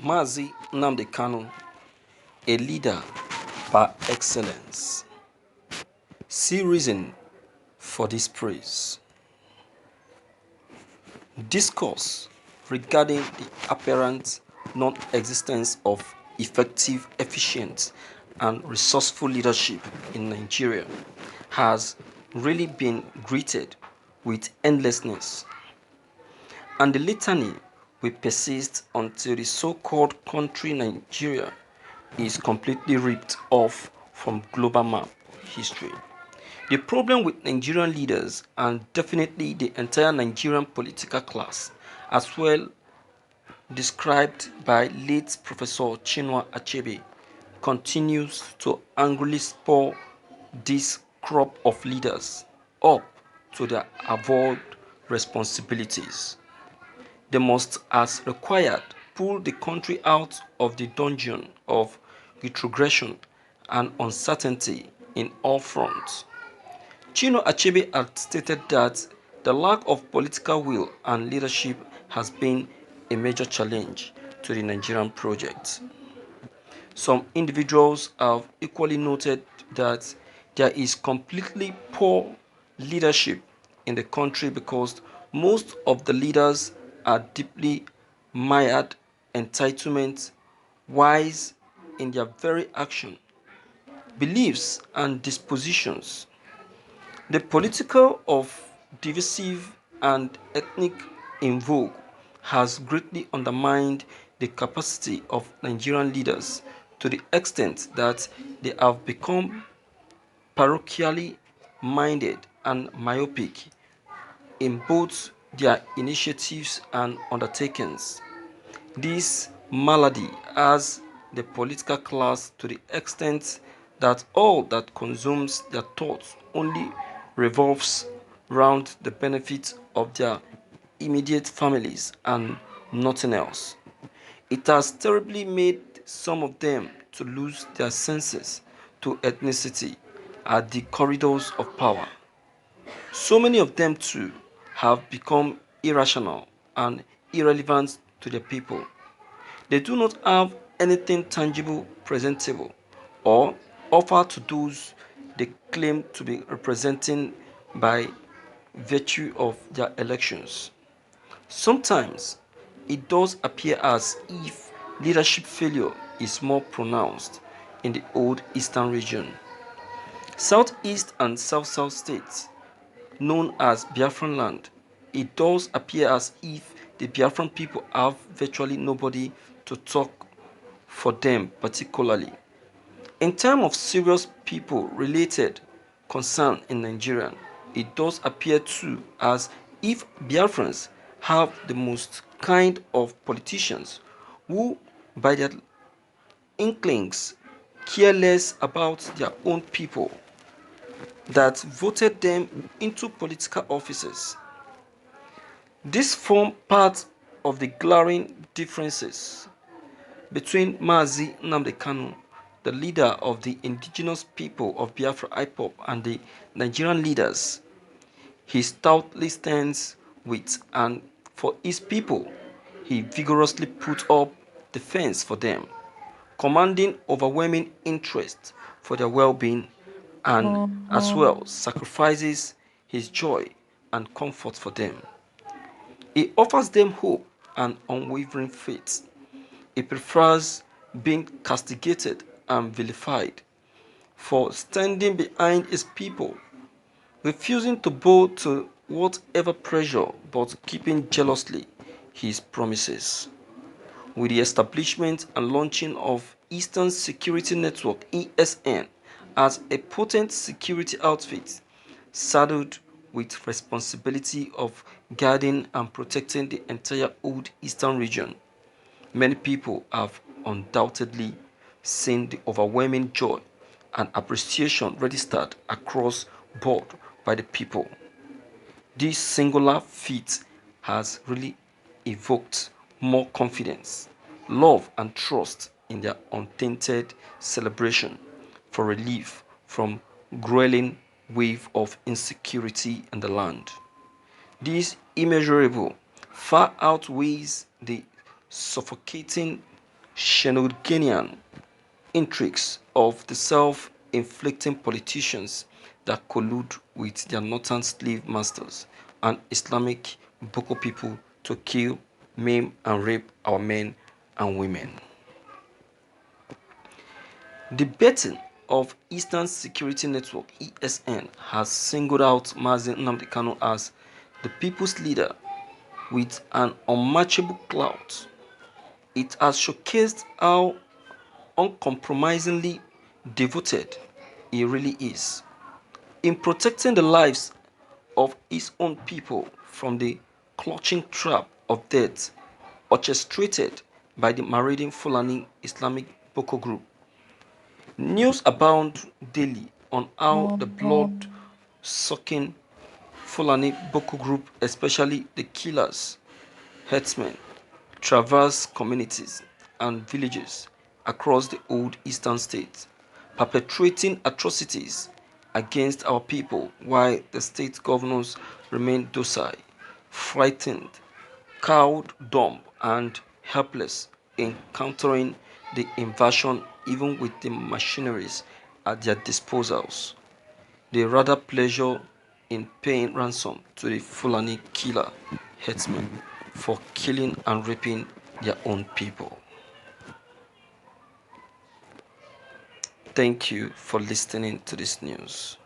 Mazi Nnamdi Kanu, a leader par excellence. See reason for this praise. Discourse regarding the apparent non-existence of effective, efficient, and resourceful leadership in Nigeria has really been greeted with endlessness, and the litany will persist until the so-called country Nigeria is completely ripped off from global map history. The problem with Nigerian leaders, and definitely the entire Nigerian political class, as well described by late Professor Chinua Achebe, continues to angrily spur this crop of leaders up to their avowed responsibilities. They must, as required, pull the country out of the dungeon of retrogression and uncertainty in all fronts. Chino Achebe had stated that the lack of political will and leadership has been a major challenge to the Nigerian project. Some individuals have equally noted that there is completely poor leadership in the country because most of the leaders are deeply mired entitlement wise in their very action, beliefs, and dispositions. The political of divisive and ethnic in vogue has greatly undermined the capacity of Nigerian leaders to the extent that they have become parochially minded and myopic in both their initiatives and undertakings. This malady has the political class to the extent that all that consumes their thoughts only revolves round the benefit of their immediate families and nothing else. It has terribly made some of them to lose their senses to ethnicity at the corridors of power. So many of them too have become irrational and irrelevant to their people. They do not have anything tangible, presentable, or offer to those they claim to be representing by virtue of their elections. Sometimes it does appear as if leadership failure is more pronounced in the old eastern region. Southeast and South-South states, known as Biafran land, it does appear as if the Biafran people have virtually nobody to talk for them particularly. In terms of serious people-related concern in Nigeria, it does appear too as if Biafrans have the most kind of politicians who, by their inklings, care less about their own people that voted them into political offices. This form part of the glaring differences between Mazi Nnamdi Kanu, the leader of the indigenous people of Biafra IPOB, and the Nigerian leaders he stoutly stands with, and for his people he vigorously put up defense for them, commanding overwhelming interest for their well-being, and as well sacrifices his joy and comfort for them. He offers them hope and unwavering faith. He prefers being castigated and vilified for standing behind his people, refusing to bow to whatever pressure but keeping jealously his promises. With the establishment and launching of Eastern Security Network (ESN) as a potent security outfit saddled with responsibility of guarding and protecting the entire old Eastern region, many people have undoubtedly seen the overwhelming joy and appreciation registered across board by the people. This singular feat has really evoked more confidence, love, and trust in their untainted celebration for relief from growing wave of insecurity in the land. This immeasurable far outweighs the suffocating shenanigans intrigues of the self-inflicting politicians that collude with their northern slave masters and Islamic Boko people to kill, maim, and rape our men and women. The betting of Eastern Security Network (ESN) has singled out Mazi Nnamdi Kanu as the people's leader with an unmatchable clout. It has showcased how uncompromisingly devoted he really is in protecting the lives of his own people from the clutching trap of death orchestrated by the marauding Fulani Islamic Boko group. News abound daily on how the blood-sucking Fulani Boko group, especially the killers, herdsmen, traverse communities and villages across the old eastern states, perpetrating atrocities against our people while the state governors remain docile, frightened, cowed, dumb, and helpless in countering the invasion even with the machineries at their disposals. They rather pleasure in paying ransom to the Fulani killer herdsmen for killing and raping their own people. Thank you for listening to this news.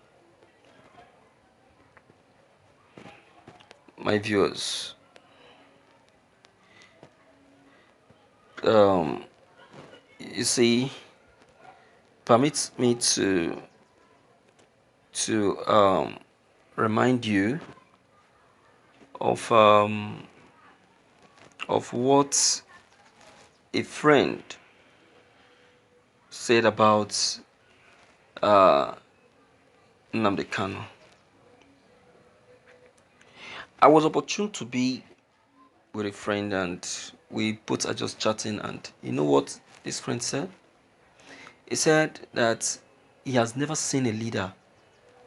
My viewers, um, you see, permit me to remind you of what a friend said about uh, Nnamdi Kanu. I was opportune to be with a friend, and we both are just chatting, and you know what this friend said? He said that he has never seen a leader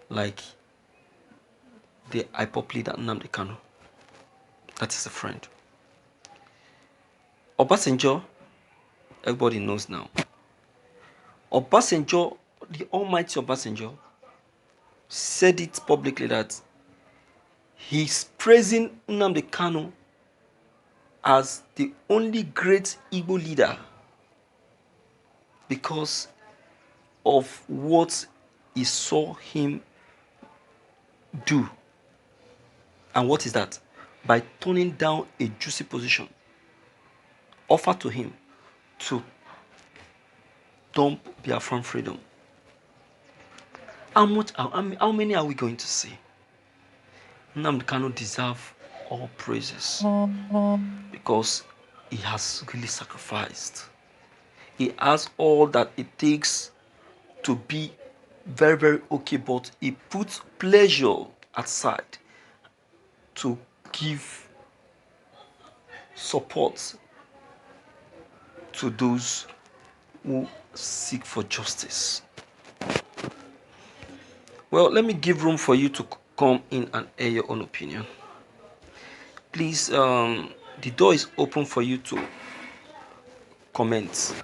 like the IPOP leader Nnamdi Kanu. That is a friend. Obasanjo, everybody knows now. Obasanjo, the almighty Obasanjo, said it publicly that he's praising Nnamdi Kanu as the only great Igbo leader because of what he saw him do. And what is that? By turning down a juicy position offered to him to dump Biafran freedom. How many are we going to see? Nnamdi Kanu deserves all praises because he has really sacrificed. He has all that it takes to be very, very okay, but he puts pleasure aside to give support to those who seek for justice. Well, let me give room for you to come in and air your own opinion. Please, the door is open for you to comment.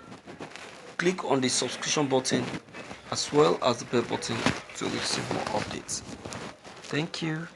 Click on the subscription button as well as the bell button to receive more updates. Thank you.